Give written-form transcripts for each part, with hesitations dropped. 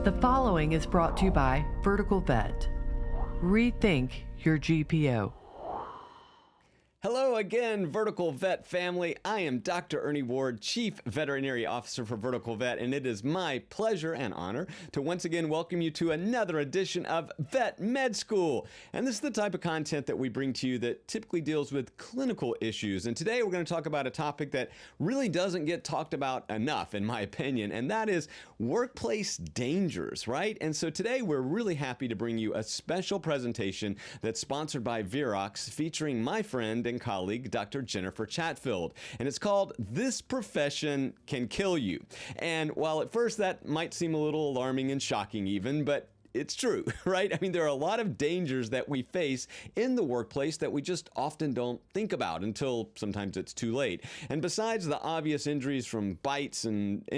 The following is brought to you by VerticalVet. Rethink your GPO. Hello again, Vertical Vet family. I am Dr. Ernie Ward, Chief Veterinary Officer for Vertical Vet, and it is my pleasure and honor to once again welcome you to another edition of Vet Med School. And this is the type of content that we bring to you that typically deals with clinical issues. And today we're going to talk about a topic that really doesn't get talked about enough, in my opinion, and that is workplace dangers, right? And so today we're really happy to bring you a special presentation that's sponsored by Virox, featuring my friend and colleague, Dr. Jennifer Chatfield. And it's called This Profession Can Kill You. And while at first that might seem a little alarming and shocking even, but it's true, right? I mean, there are a lot of dangers that we face in the workplace that we just often don't think about until sometimes it's too late. And besides the obvious injuries from bites and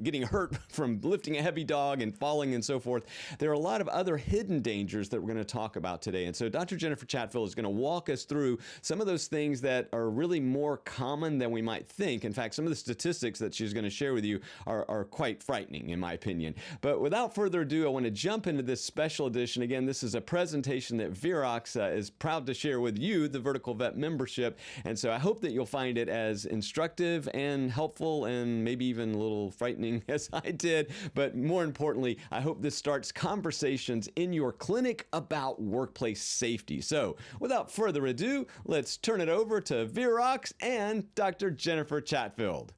getting hurt from lifting a heavy dog and falling and so forth, there are a lot of other hidden dangers that we're going to talk about today. And so Dr. Jennifer Chatfield is going to walk us through some of those things that are really more common than we might think. In fact, some of the statistics that she's going to share with you are quite frightening, in my opinion. But without further ado, I want to jump into this special edition. Again, this is a presentation that Virox is proud to share with you, the Vertical Vet membership. And so I hope that you'll find it as instructive and helpful and maybe even a little frightening as I did. But more importantly, I hope this starts conversations in your clinic about workplace safety. So without further ado, let's turn it over to Virox and Dr. Jennifer Chatfield.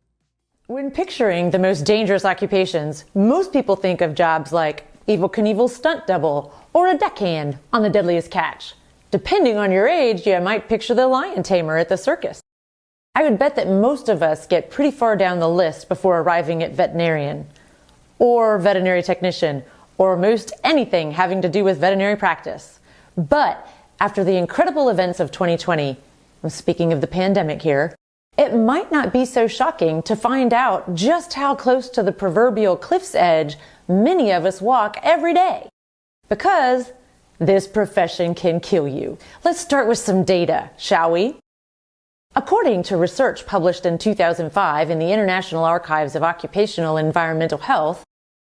When picturing the most dangerous occupations, most people think of jobs like Evel Knievel stunt double or a deckhand on The Deadliest Catch. Depending on your age, you might picture the lion tamer at the circus. I would bet that most of us get pretty far down the list before arriving at veterinarian, or veterinary technician, or most anything having to do with veterinary practice. But after the incredible events of 2020, I'm speaking of the pandemic here, it might not be so shocking to find out just how close to the proverbial cliff's edge many of us walk every day. Because this profession can kill you. Let's start with some data, shall we? According to research published in 2005 in the International Archives of Occupational and Environmental Health,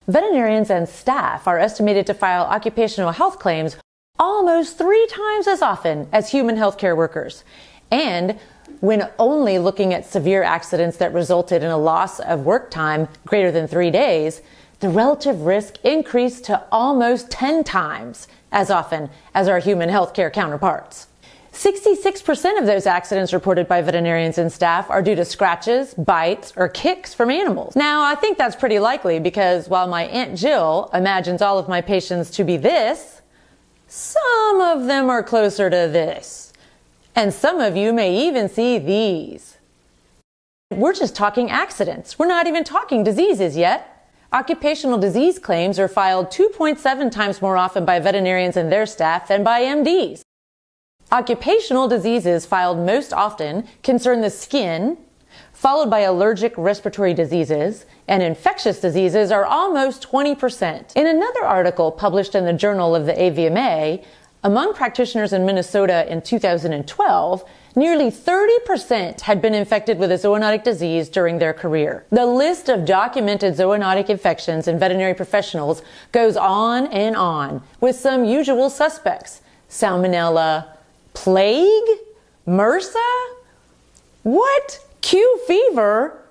veterinarians and staff are estimated to file occupational health claims almost 3 times as often as human healthcare workers. And when only looking at severe accidents that resulted in a loss of work time greater than 3 days, the relative risk increased to almost 10 times as often as our human healthcare counterparts. 66% of those accidents reported by veterinarians and staff are due to scratches, bites, or kicks from animals. Now, I think that's pretty likely because while my Aunt Jill imagines all of my patients to be this, some of them are closer to this. And some of you may even see these. We're just talking accidents. We're not even talking diseases yet. Occupational disease claims are filed 2.7 times more often by veterinarians and their staff than by MDs. Occupational diseases filed most often concern the skin, followed by allergic respiratory diseases, and infectious diseases are almost 20%. In another article published in the Journal of the AVMA, among practitioners in Minnesota in 2012, nearly 30% had been infected with a zoonotic disease during their career. The list of documented zoonotic infections in veterinary professionals goes on and on, with some usual suspects: Salmonella, plague, Mrsa, what? Q fever?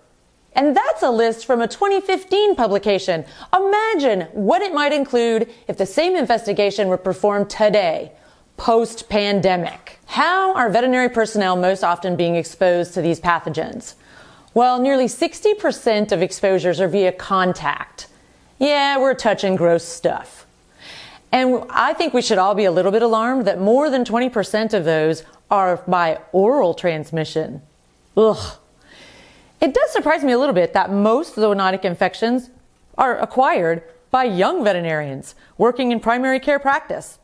And that's a list from a 2015 publication. Imagine what it might include if the same investigation were performed today, post-pandemic. How are veterinary personnel most often being exposed to these pathogens? Well, nearly 60% of exposures are via contact. Yeah, we're touching gross stuff. And I think we should all be a little bit alarmed that more than 20% of those are by oral transmission. Ugh. It does surprise me a little bit that most zoonotic infections are acquired by young veterinarians working in primary care practice.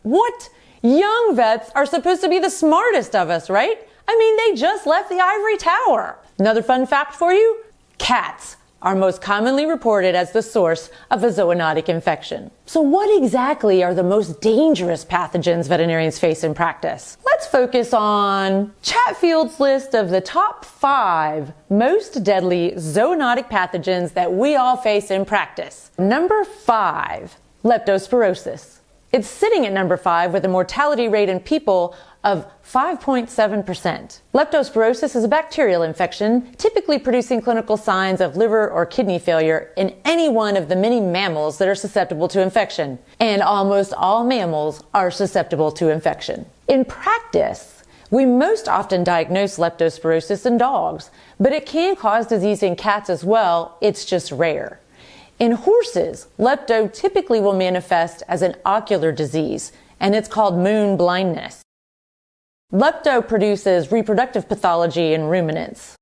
What? Young vets are supposed to be the smartest of us, right? I mean, they just left the ivory tower. Another fun fact for you: cats are most commonly reported as the source of a zoonotic infection. So what exactly are the most dangerous pathogens veterinarians face in practice? Let's focus on Chatfield's list of the top 5 most deadly zoonotic pathogens that we all face in practice. Number 5, Leptospirosis. It's sitting at number 5 with a mortality rate in people of 5.7%. Leptospirosis is a bacterial infection, typically producing clinical signs of liver or kidney failure in any one of the many mammals that are susceptible to infection. And almost all mammals are susceptible to infection. In practice, we most often diagnose leptospirosis in dogs, but it can cause disease in cats as well. It's just rare. In horses, lepto typically will manifest as an ocular disease, and it's called moon blindness. Lepto produces reproductive pathology in ruminants.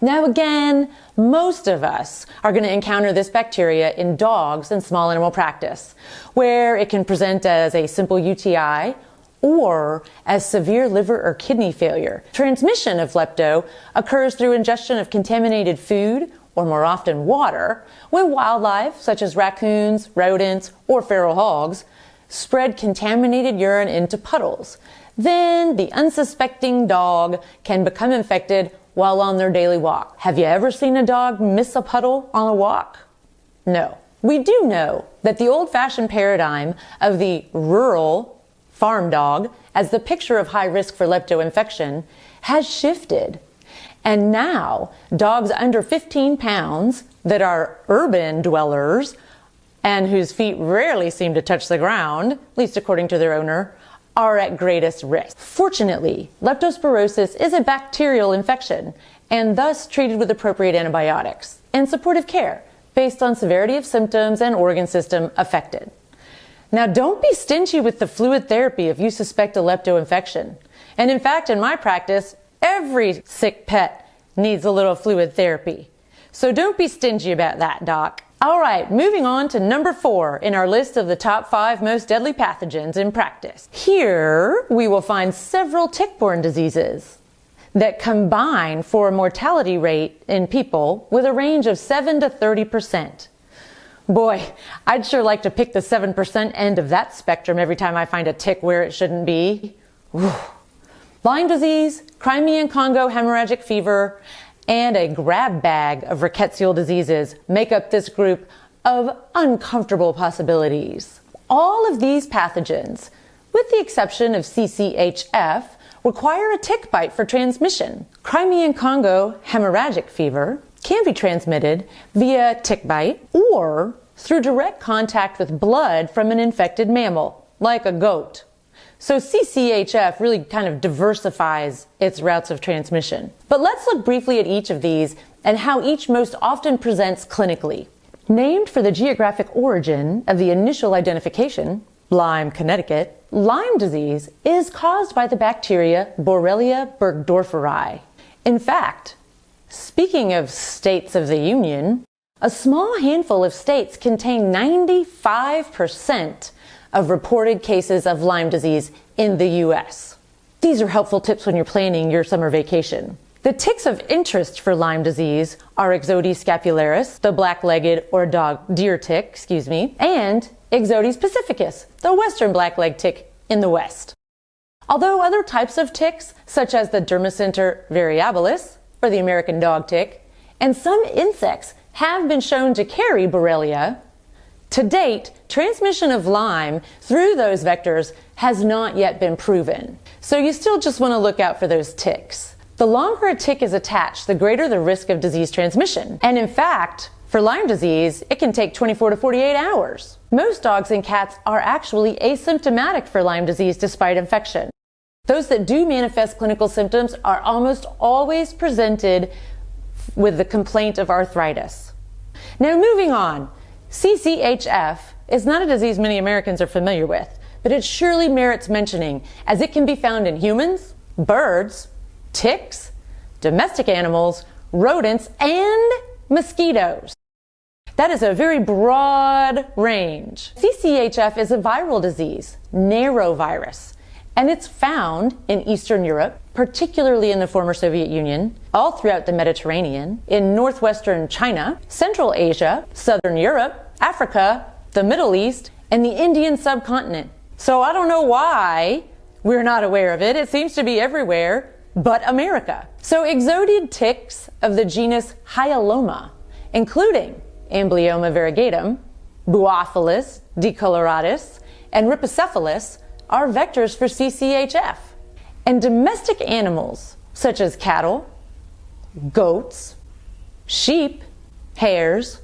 Now again, most of us are going to encounter this bacteria in dogs in small animal practice, where it can present as a simple UTI or as severe liver or kidney failure. Transmission of lepto occurs through ingestion of contaminated food, or more often water, when wildlife, such as raccoons, rodents, or feral hogs, spread contaminated urine into puddles. Then the unsuspecting dog can become infected while on their daily walk. Have you ever seen a dog miss a puddle on a walk? No. We do know that the old-fashioned paradigm of the rural farm dog as the picture of high risk for lepto infection has shifted. And now, dogs under 15 pounds that are urban dwellers and whose feet rarely seem to touch the ground, at least according to their owner, are at greatest risk. Fortunately, leptospirosis is a bacterial infection and thus treated with appropriate antibiotics and supportive care based on severity of symptoms and organ system affected. Now, don't be stingy with the fluid therapy if you suspect a lepto infection. And in fact, in my practice, every sick pet needs a little fluid therapy. So don't be stingy about that, Doc. All right, moving on to number 4 in our list of the top 5 most deadly pathogens in practice. Here, we will find several tick-borne diseases that combine for a mortality rate in people with a range of 7 to 30%. Boy, I'd sure like to pick the 7% end of that spectrum every time I find a tick where it shouldn't be. Whew. Lyme disease, Crimean Congo hemorrhagic fever, and a grab bag of rickettsial diseases make up this group of uncomfortable possibilities. All of these pathogens, with the exception of CCHF, require a tick bite for transmission. Crimean Congo hemorrhagic fever can be transmitted via tick bite or through direct contact with blood from an infected mammal, like a goat. So CCHF really kind of diversifies its routes of transmission. But let's look briefly at each of these and how each most often presents clinically. Named for the geographic origin of the initial identification, Lyme, Connecticut, Lyme disease is caused by the bacteria Borrelia burgdorferi. In fact, speaking of states of the Union, a small handful of states contain 95% of reported cases of Lyme disease in the U.S. These are helpful tips when you're planning your summer vacation. The ticks of interest for Lyme disease are Ixodes scapularis, the black-legged or deer tick, and Ixodes pacificus, the western black-legged tick in the west. Although other types of ticks, such as the Dermacentor variabilis, or the American dog tick, and some insects have been shown to carry Borrelia, to date, transmission of Lyme through those vectors has not yet been proven. So you still just want to look out for those ticks. The longer a tick is attached, the greater the risk of disease transmission. And in fact, for Lyme disease, it can take 24 to 48 hours. Most dogs and cats are actually asymptomatic for Lyme disease despite infection. Those that do manifest clinical symptoms are almost always presented with the complaint of arthritis. Now moving on, CCHF is not a disease many Americans are familiar with, but it surely merits mentioning as it can be found in humans, birds, ticks, domestic animals, rodents, and mosquitoes. That is a very broad range. CCHF is a viral disease, norovirus, and it's found in Eastern Europe, particularly in the former Soviet Union, all throughout the Mediterranean, in northwestern China, Central Asia, southern Europe, Africa, the Middle East, and the Indian subcontinent. So I don't know why we're not aware of it. It seems to be everywhere but America. So exodied ticks of the genus Hyaloma, including Amblyoma variegatum, Buophilus decoloratus, and Rhipicephalus, are vectors for CCHF. And domestic animals, such as cattle, goats, sheep, hares,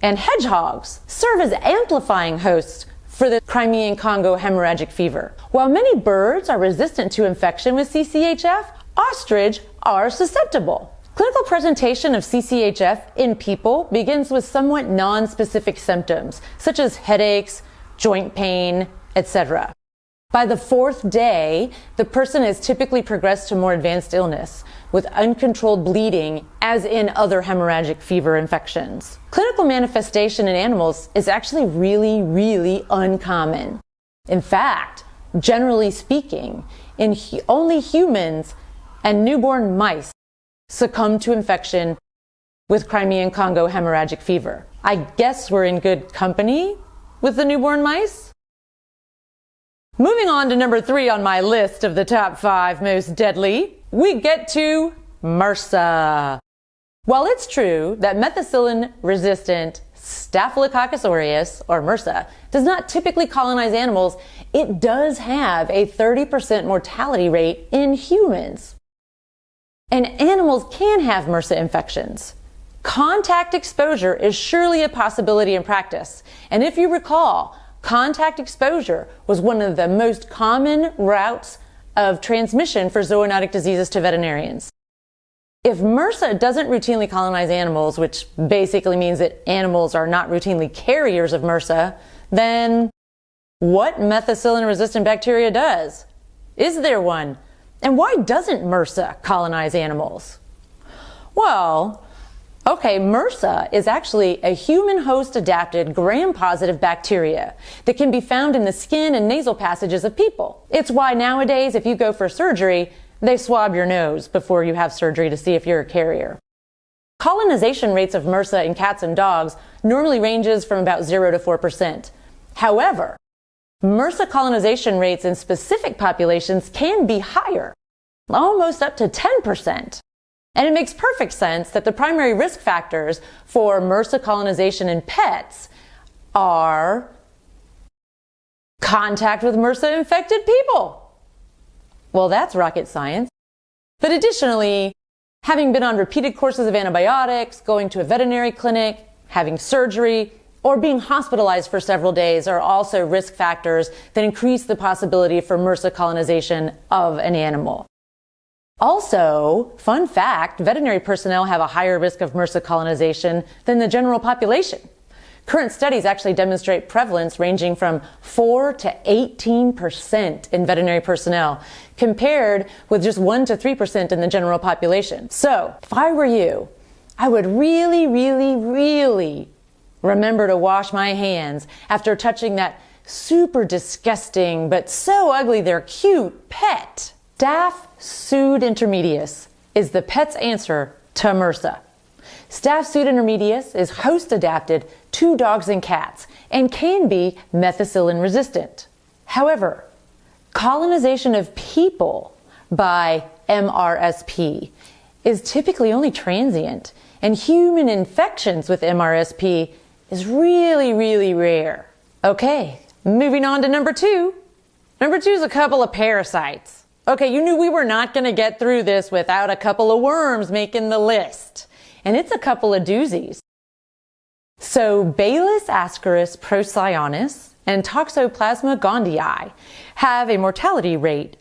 and hedgehogs, serve as amplifying hosts for the Crimean Congo hemorrhagic fever. While many birds are resistant to infection with CCHF, ostrich are susceptible. Clinical presentation of CCHF in people begins with somewhat non-specific symptoms, such as headaches, joint pain, etc. By the fourth day, the person has typically progressed to more advanced illness, with uncontrolled bleeding, as in other hemorrhagic fever infections. Clinical manifestation in animals is actually really uncommon. In fact, generally speaking, only humans and newborn mice succumb to infection with Crimean Congo hemorrhagic fever. I guess we're in good company with the newborn mice? Moving on to number 3 on my list of the top 5 most deadly, we get to Mrsa. While it's true that methicillin-resistant Staphylococcus aureus, or Mrsa, does not typically colonize animals, it does have a 30% mortality rate in humans. And animals can have Mrsa infections. Contact exposure is surely a possibility in practice. And if you recall, contact exposure was one of the most common routes of transmission for zoonotic diseases to veterinarians. If Mrsa doesn't routinely colonize animals, which basically means that animals are not routinely carriers of Mrsa, then what methicillin-resistant bacteria does? Is there one? And why doesn't Mrsa colonize animals? Well, okay, Mrsa is actually a human host adapted gram-positive bacteria that can be found in the skin and nasal passages of people. It's why nowadays, if you go for surgery, they swab your nose before you have surgery to see if you're a carrier. Colonization rates of Mrsa in cats and dogs normally ranges from about 0 to 4%. However, Mrsa colonization rates in specific populations can be higher, almost up to 10%. And it makes perfect sense that the primary risk factors for Mrsa colonization in pets are contact with Mrsa-infected people. Well, that's rocket science. But additionally, having been on repeated courses of antibiotics, going to a veterinary clinic, having surgery, or being hospitalized for several days are also risk factors that increase the possibility for Mrsa colonization of an animal. Also, fun fact, veterinary personnel have a higher risk of Mrsa colonization than the general population. Current studies actually demonstrate prevalence ranging from 4 to 18% in veterinary personnel, compared with just 1 to 3% in the general population. So, if I were you, I would really remember to wash my hands after touching that super disgusting but so ugly they're cute pet. Staph pseudintermedius is the pet's answer to Mrsa. Staph pseudintermedius is host adapted to dogs and cats and can be methicillin resistant. However, colonization of people by MRSP is typically only transient, and human infections with MRSP is really rare. Okay, moving on to number 2. Number 2 is a couple of parasites. Okay, you knew we were not going to get through this without a couple of worms making the list. And it's a couple of doozies. So Baileys ascaris procyon and Toxoplasma gondii have a mortality rate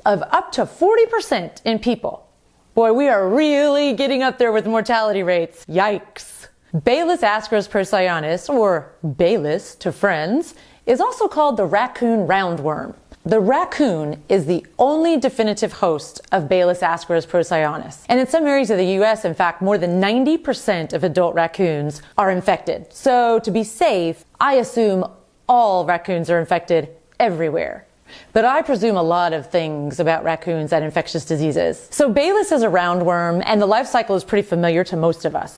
of up to 40% in people. Boy, we are really getting up there with mortality rates. Yikes. Baileys ascaris procyon, or Baileys to friends, is also called the raccoon roundworm. The raccoon is the only definitive host of Baileys ascaris procyon. And in some areas of the US, in fact, more than 90% of adult raccoons are infected. So to be safe, I assume all raccoons are infected everywhere. but I presume a lot of things about raccoons and infectious diseases. So Balis is a roundworm, and the life cycle is pretty familiar to most of us.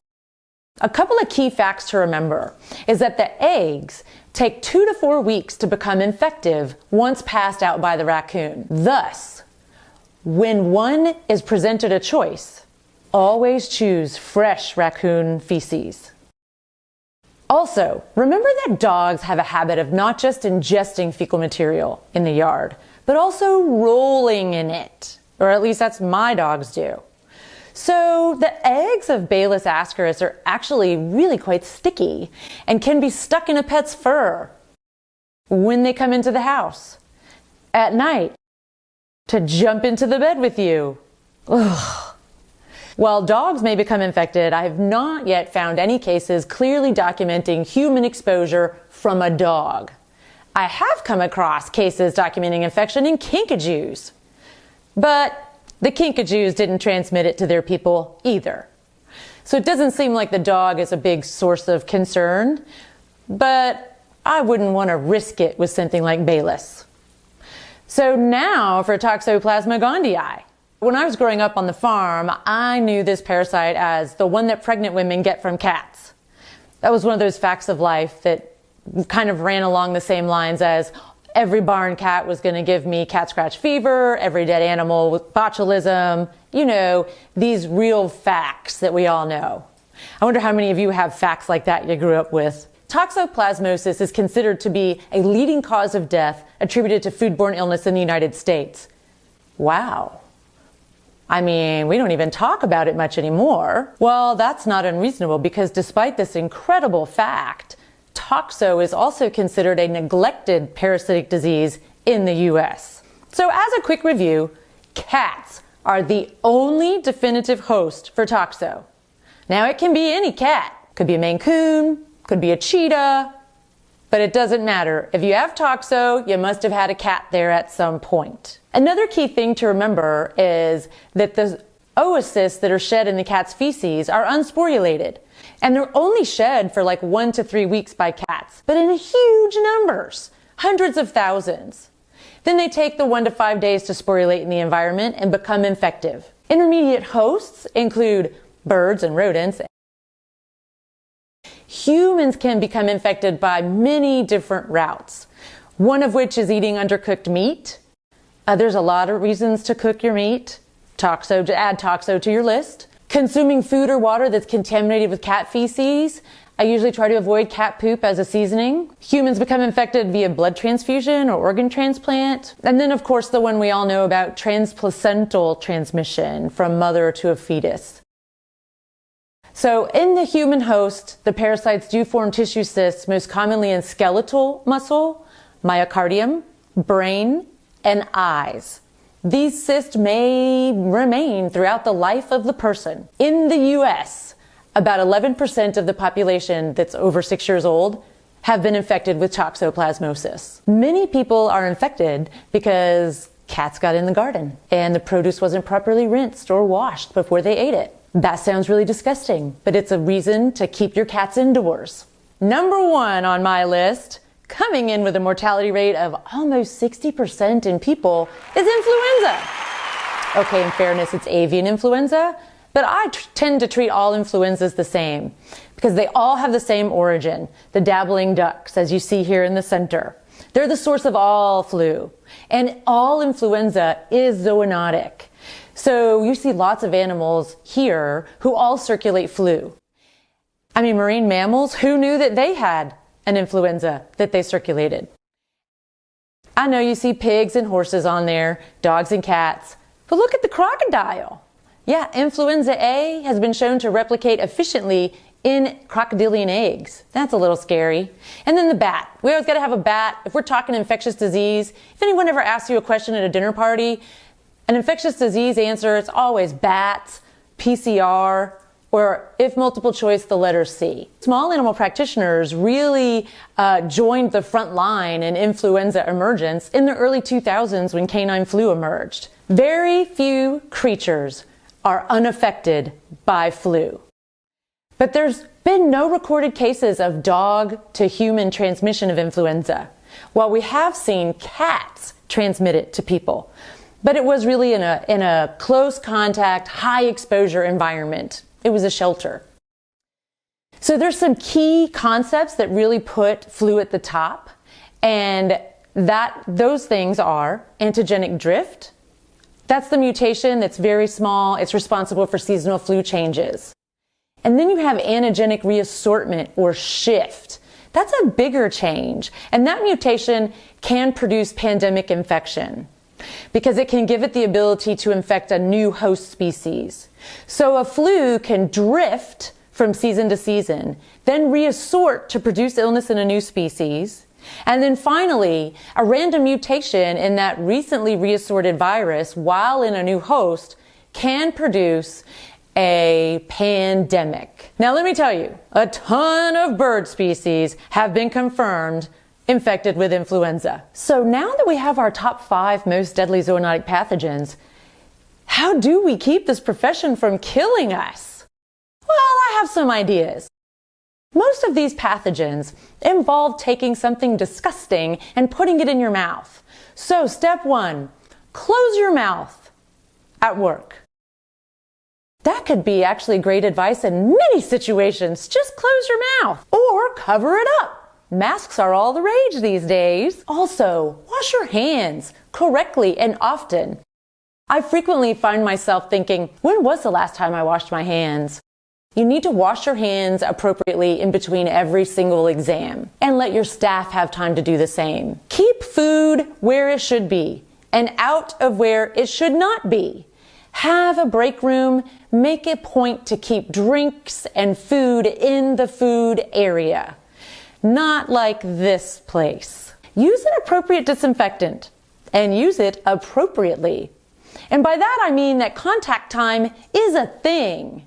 A couple of key facts to remember is that the eggs take 2 to 4 weeks to become infective once passed out by the raccoon. Thus, when one is presented a choice, always choose fresh raccoon feces. Also, remember that dogs have a habit of not just ingesting fecal material in the yard, but also rolling in it. Or at least that's my dogs do. So the eggs of Balis ascaris are actually really quite sticky and can be stuck in a pet's fur when they come into the house at night to jump into the bed with you. Ugh. While dogs may become infected, I have not yet found any cases clearly documenting human exposure from a dog. I have come across cases documenting infection in kinkajous, but the kinkajous didn't transmit it to their people either. So it doesn't seem like the dog is a big source of concern, but I wouldn't want to risk it with something like Balis. So now for Toxoplasma gondii. When I was growing up on the farm, I knew this parasite as the one that pregnant women get from cats. That was one of those facts of life that kind of ran along the same lines as every barn cat was going to give me cat scratch fever, every dead animal with botulism, you know, these real facts that we all know. I wonder how many of you have facts like that you grew up with. Toxoplasmosis is considered to be a leading cause of death attributed to foodborne illness in the United States. Wow. I mean, we don't even talk about it much anymore. Well, that's not unreasonable because despite this incredible fact, toxo is also considered a neglected parasitic disease in the US. So as a quick review, cats are the only definitive host for toxo. Now it can be any cat. Could be a Maine Coon, could be a cheetah, but it doesn't matter. If you have toxo, you must have had a cat there at some point. Another key thing to remember is that the oocysts that are shed in the cat's feces are unsporulated. And they're only shed for like 1 to 3 weeks by cats, but in huge numbers, hundreds of thousands. Then they take the 1 to 5 days to sporulate in the environment and become infective. Intermediate hosts include birds and rodents. Humans can become infected by many different routes, one of which is eating undercooked meat. There's a lot of reasons to cook your meat. To add toxo to your list. Consuming food or water that's contaminated with cat feces. I usually try to avoid cat poop as a seasoning. Humans become infected via blood transfusion or organ transplant. And then, of course, the one we all know about, transplacental transmission from mother to a fetus. So in the human host, the parasites do form tissue cysts, most commonly in skeletal muscle, myocardium, brain, and eyes. These cysts may remain throughout the life of the person. In the US, about 11% of the population that's over 6 years old have been infected with toxoplasmosis. Many people are infected because cats got in the garden and the produce wasn't properly rinsed or washed before they ate it. That sounds really disgusting, but it's a reason to keep your cats indoors. Number 1 on my list, coming in with a mortality rate of almost 60% in people, is influenza. Okay, in fairness, it's avian influenza, but I tend to treat all influenzas the same because they all have the same origin, the dabbling ducks, as you see here in the center. They're the source of all flu, and all influenza is zoonotic. So you see lots of animals here who all circulate flu. I mean, marine mammals, who knew that they had an influenza that they circulated? I know you see pigs and horses on there, dogs and cats, but look at the crocodile. Yeah, influenza A has been shown to replicate efficiently in crocodilian eggs. That's a little scary. And then the bat. We always got to have a bat. If we're talking infectious disease, if anyone ever asks you a question at a dinner party, an infectious disease answer, it's always bats, PCR, or if multiple choice, the letter C. Small animal practitioners really joined the front line in influenza emergence in the early 2000s when canine flu emerged. Very few creatures are unaffected by flu. But there's been no recorded cases of dog to human transmission of influenza. Well, we have seen cats transmit it to people, but it was really in a close contact, high exposure environment. It was a shelter. So there's some key concepts that really put flu at the top, and those things are antigenic drift. That's the mutation that's very small. It's responsible for seasonal flu changes. And then you have antigenic reassortment or shift. That's a bigger change. And that mutation can produce pandemic infection because it can give it the ability to infect a new host species. So a flu can drift from season to season, then reassort to produce illness in a new species. And then finally, a random mutation in that recently reassorted virus while in a new host can produce a pandemic. Now let me tell you, a ton of bird species have been confirmed infected with influenza. So now that we have our top 5 most deadly zoonotic pathogens, how do we keep this profession from killing us? Well, I have some ideas. Most of these pathogens involve taking something disgusting and putting it in your mouth. So step 1, close your mouth at work. That could be actually great advice in many situations. Just close your mouth or cover it up. Masks are all the rage these days. Also, wash your hands correctly and often. I frequently find myself thinking, when was the last time I washed my hands? You need to wash your hands appropriately in between every single exam and let your staff have time to do the same. Keep food where it should be and out of where it should not be. Have a break room. Make a point to keep drinks and food in the food area. Not like this place. Use an appropriate disinfectant and use it appropriately. And by that I mean that contact time is a thing.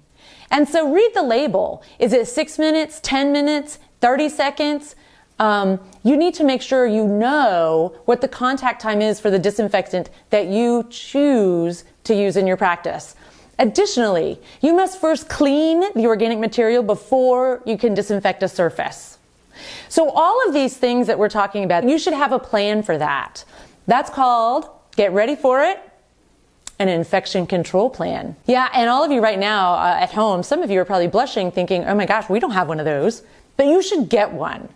And so read the label. Is it 6 minutes, 10 minutes, 30 seconds? You need to make sure you know what the contact time is for the disinfectant that you choose to use in your practice. Additionally, you must first clean the organic material before you can disinfect a surface. So all of these things that we're talking about, you should have a plan for that. That's called, get ready for it, an infection control plan. Yeah, and all of you right now at home, some of you are probably blushing thinking, oh my gosh, we don't have one of those, but you should get one.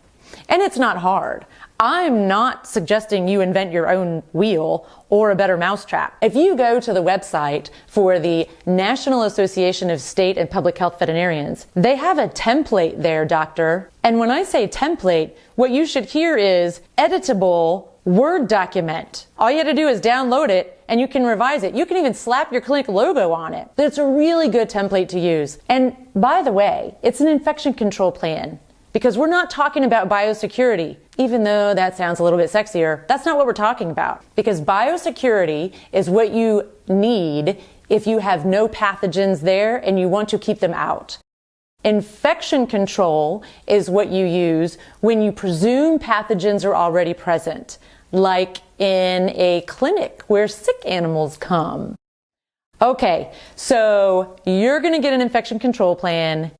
And it's not hard. I'm not suggesting you invent your own wheel or a better mousetrap. If you go to the website for the National Association of State and Public Health Veterinarians, they have a template there, doctor. And when I say template, what you should hear is editable Word document. All you have to do is download it and you can revise it. You can even slap your clinic logo on it. It's a really good template to use. And by the way, it's an infection control plan because we're not talking about biosecurity, even though that sounds a little bit sexier. That's not what we're talking about because biosecurity is what you need if you have no pathogens there and you want to keep them out. Infection control is what you use when you presume pathogens are already present, like in a clinic where sick animals come. Okay, so you're going to get an infection control plan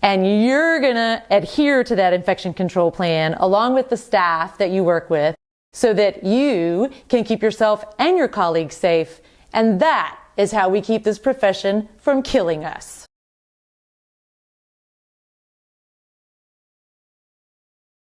and you're going to adhere to that infection control plan along with the staff that you work with so that you can keep yourself and your colleagues safe. And that is how we keep this profession from killing us.